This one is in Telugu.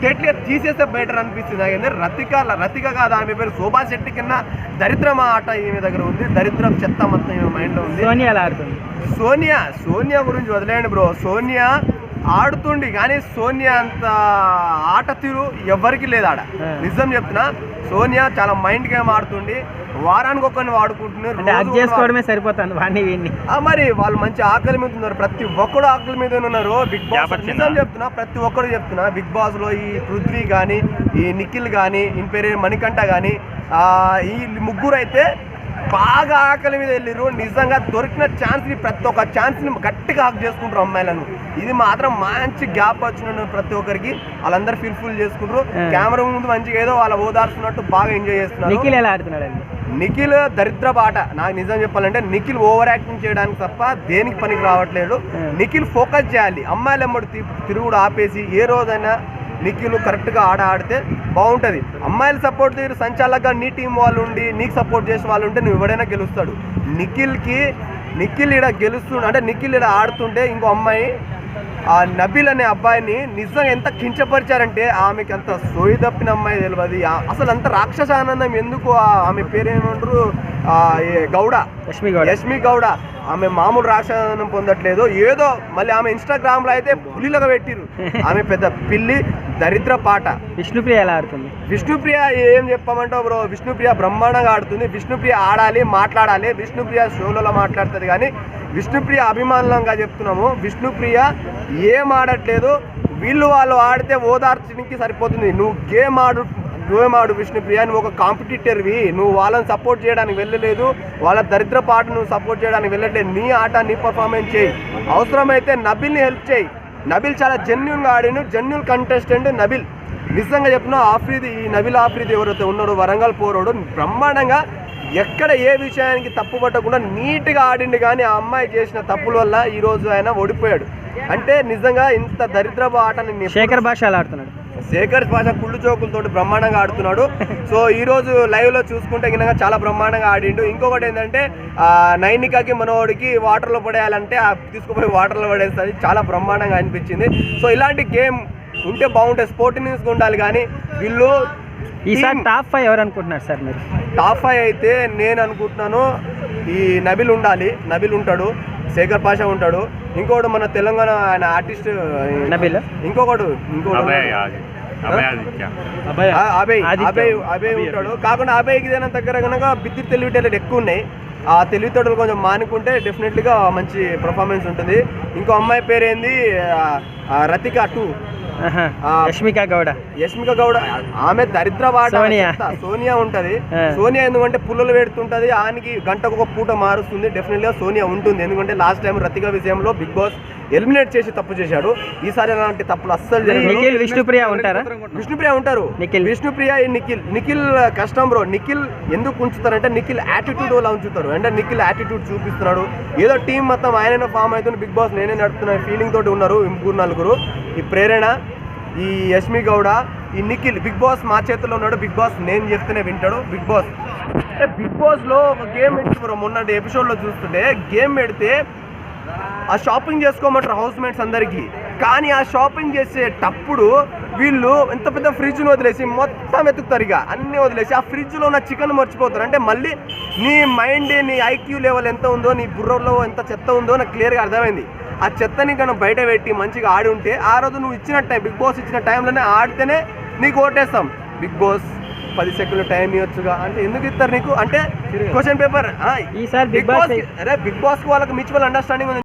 స్టేట్గా తీసేస్తే బెటర్ అనిపిస్తుంది నాకంటే. రతిక కాదు ఆమె పేరు, శోభా శెట్టి కన్నా దరిద్రం ఆట ఈమె దగ్గర ఉంది. దరిద్రం చెత్త మొత్తం ఈమె మైండ్లో ఉంది. సోనియా గురించి వదిలేయండి బ్రో. సోనియా ఆడుతుండి కానీ సోనియా అంత ఆట తీరు ఎవరికి లేదు ఆడ. నిజం చెప్తున్నా, సోనియా చాలా మైండ్ గేమ్ ఆడుతుండి. వారానికి ఒక్కరిని వాడుకుంటున్నారు, సరిపోతాను. మరి వాళ్ళు మంచి ఆకలి మీద ఉన్నారు. ప్రతి ఒక్కడు ఆకలి మీద ఉన్నారు బిగ్ బాస్. నిజం చెప్తున్నా, ప్రతి ఒక్కరు చెప్తున్నా. బిగ్ బాస్ లో ఈ పృథ్వీ కానీ, ఈ నిఖిల్ కానీ, ఈయన పేరు మణికంఠ కానీ, ఈ ముగ్గురు అయితే బాగా ఆకలి మీద వెళ్ళిరు. నిజంగా దొరికిన ఛాన్స్ని, ప్రతి ఒక్క ఛాన్స్ని గట్టిగా హాక్ చేసుకుంటారు అమ్మాయిలను. ఇది మాత్రం మంచి గ్యాప్ వచ్చిన ప్రతి ఒక్కరికి వాళ్ళందరూ ఫుల్ చేసుకుంటారు. కెమెరా ముందు మంచిగా ఏదో వాళ్ళ ఓదార్చున్నట్టు బాగా ఎంజాయ్ చేస్తున్నారు. నిఖిల్ ఎలా ఆడుతున్నాడు? నిఖిల్ దరిద్ర బాట. నాకు నిజం చెప్పాలంటే నిఖిల్ ఓవర్ యాక్టింగ్ చేయడానికి తప్ప దేనికి పనికి రావట్లేదు. నిఖిల్ ఫోకస్ చేయాలి. అమ్మాయిలు ఎమ్మడి తిరుగుడు ఆపేసి ఏ రోజైనా నిఖిల్ కరెక్ట్గా ఆడితే బాగుంటుంది. అమ్మాయిలు సపోర్ట్ తీరు సంచాలకుగా నీ టీం వాళ్ళు ఉండి నీకు సపోర్ట్ చేసే వాళ్ళు ఉంటే నువ్వు ఎవడైనా గెలుస్తాడు. నిఖిల్ ఈడ గెలుస్తుండే, అంటే నిఖిల్ ఈడ ఆడుతుంటే ఇంకో అమ్మాయి ఆ నబీల్ అనే అబ్బాయిని నిజంగా ఎంత కించపరిచారంటే, ఆమెకి అంత సోయి తప్పిన అమ్మాయి తెలియదు. అసలు అంత రాక్షస ఆనందం ఎందుకు? ఆమె పేరేమంటారు, గౌడ, యష్మి గౌడ. ఆమె మామూలు రాక్షసానందం పొందట్లేదు. ఏదో మళ్ళీ ఆమె ఇన్స్టాగ్రామ్లో అయితే పులిలాగా పెట్టిరు. ఆమె పెద్ద పిల్లి, దరిద్ర పాట. విష్ణుప్రియ ఎలా ఆడుతుంది? విష్ణుప్రియ ఏం చెప్పమంటావు బ్రో? విష్ణుప్రియ బ్రహ్మాండంగా ఆడుతుంది. విష్ణుప్రియ ఆడాలి, మాట్లాడాలి. విష్ణుప్రియ షోలలో మాట్లాడుతుంది కానీ విష్ణుప్రియ అభిమానంగా చెప్తున్నాము. విష్ణుప్రియ ఏం ఆడట్లేదు. వాళ్ళు ఆడితే ఓదార్చడానికి సరిపోతుంది. నువ్వు గేమ్ ఆడు విష్ణుప్రియ. నువ్వు ఒక కాంపిటీటర్వి. నువ్వు వాళ్ళని సపోర్ట్ చేయడానికి వెళ్ళలేదు. వాళ్ళ దరిద్ర పాట నువ్వు సపోర్ట్ చేయడానికి వెళ్ళట్లేదు. నీ ఆట, నీ పర్ఫార్మెన్స్ చేయి. అవసరమైతే నబిల్ని హెల్ప్ చేయి. నబిల్ చాలా జెన్యున్గా ఆడిను. Genuine contestant Nabil. నిజంగా చెప్పిన ఆఫ్రీది, ఈ నబిల్ ఆఫ్రీది ఎవరైతే ఉన్నాడో వరంగల్ పోరోడు, బ్రహ్మాండంగా ఎక్కడ ఏ విషయానికి తప్పు పట్టకుండా నీట్గా ఆడిండు. కానీ ఆ అమ్మాయి చేసిన తప్పుల వల్ల ఈరోజు ఆయన ఓడిపోయాడు. అంటే నిజంగా ఇంత దరిద్రపు ఆటని శేఖర్ భాష అలా ఆడుతున్నాడు. శేఖర్ భాష కుళ్ళు చోకులతోటి బ్రహ్మాండంగా ఆడుతున్నాడు. సో ఈరోజు లైవ్లో చూసుకుంటే గినగా చాలా బ్రహ్మాండంగా ఆడిండు. ఇంకొకటి ఏంటంటే నైనికాకి మనోడికి వాటర్లో పడేయాలంటే తీసుకుపోయి వాటర్లో పడేస్తుంది. చాలా బ్రహ్మాండంగా అనిపించింది. సో ఇలాంటి గేమ్ ఉంటే బాగుంటుంది. స్పోర్టివ్నెస్గా ఉండాలి. కానీ వీళ్ళు ఈసారి టాప్ 5 ఎవరు అనుకుంటున్నారు సార్ మీరు? టాప్ 5 అయితే నేను అనుకుంటున్నాను ఈ నబిల్ ఉండాలి. నబిల్ ఉంటాడు, శేఖర్ పాషా ఉంటాడు, ఇంకోటి మన తెలంగాణ ఆయన ఆర్టిస్ట్ నబిల్, ఇంకొకడు అభయ్ ఉంటాడు. కాకుండా అభయ్కి ఏదైనా దగ్గర కనుక బిద్ది తెలివితేటలు ఎక్కువ ఉన్నాయి. ఆ తెలివితేటలు కొంచెం మానుకుంటే డెఫినెట్లీగా మంచి పర్ఫార్మెన్స్ ఉంటుంది. ఇంకో అమ్మాయి పేరేంది, రతిక 2, యష్మిక గౌడ. ఆమె దరిద్ర వాట. సోనియా ఉంటది. సోనియా ఎందుకంటే పుల్లలు పెడుతుంటది. ఆనికి గంటకు ఒక పూట మారుస్తుంది. డెఫినెట్గా సోనియా ఉంటుంది. ఎందుకంటే లాస్ట్ టైం రతిక విషయంలో బిగ్ బాస్ ఎలిమినేట్ చేసి తప్పు చేశాడు. ఈసారి అలాంటి తప్పులు అస్సలు జరిగాయి. విష్ణుప్రియ ఉంటారు. విష్ణుప్రియ, నిఖిల్ కష్టం బ్రో. నిఖిల్ ఎందుకు ఉంచుతారంటే నిఖిల్ యాటిట్యూడ్ వల్ల ఉంచుతారు. అంటే నిఖిల్ యాటిట్యూడ్ చూపిస్తున్నాడు. ఏదో టీం మొత్తం ఆయననే ఫామ్ అవుతుంది. బిగ్ బాస్ నేనే నడుపుతున్న ఫీలింగ్ తోటి ఉన్నారు ముగ్గురు నలుగురు. ఈ ప్రేరణ, ఈ యష్మి గౌడ, ఈ నిఖిల్. బిగ్ బాస్ మా చేతుల్లో ఉన్నాడు. బిగ్ బాస్ నేను చెప్తేనే వింటాడు. బిగ్ బాస్లో ఒక గేమ్ పెట్టి మొన్న ఎపిసోడ్లో చూస్తుంటే గేమ్ పెడితే ఆ షాపింగ్ చేసుకోమంటారు హౌస్ మేట్స్ అందరికీ. కానీ ఆ షాపింగ్ చేసేటప్పుడు వీళ్ళు ఎంత పెద్ద ఫ్రిడ్జ్ని వదిలేసి మొత్తం ఎత్తుకుతారు. ఇక అన్నీ వదిలేసి ఆ ఫ్రిడ్జ్లో ఉన్న చికెన్ మర్చిపోతారు. అంటే మళ్ళీ నీ మైండ్, నీ ఐక్యూ లెవెల్ ఎంత ఉందో, నీ బుర్రలో ఎంత చెత్త ఉందో నాకు క్లియర్గా అర్థమైంది. ఆ చెత్తని కనుక బయట పెట్టి మంచిగా ఆడి ఉంటే ఆ రోజు నువ్వు ఇచ్చిన టైం, బిగ్ బాస్ ఇచ్చిన టైంలోనే ఆడితేనే నీకు ఓటేస్తాం. బిగ్ బాస్ 10 సెకండ్లు టైం ఇవ్వచ్చుగా అంటే ఎందుకు ఇస్తారు నీకు? అంటే క్వశ్చన్ పేపర్. బిగ్ బాస్ వాళ్ళకి మ్యూచువల్ అండర్స్టాండింగ్ ఉంది.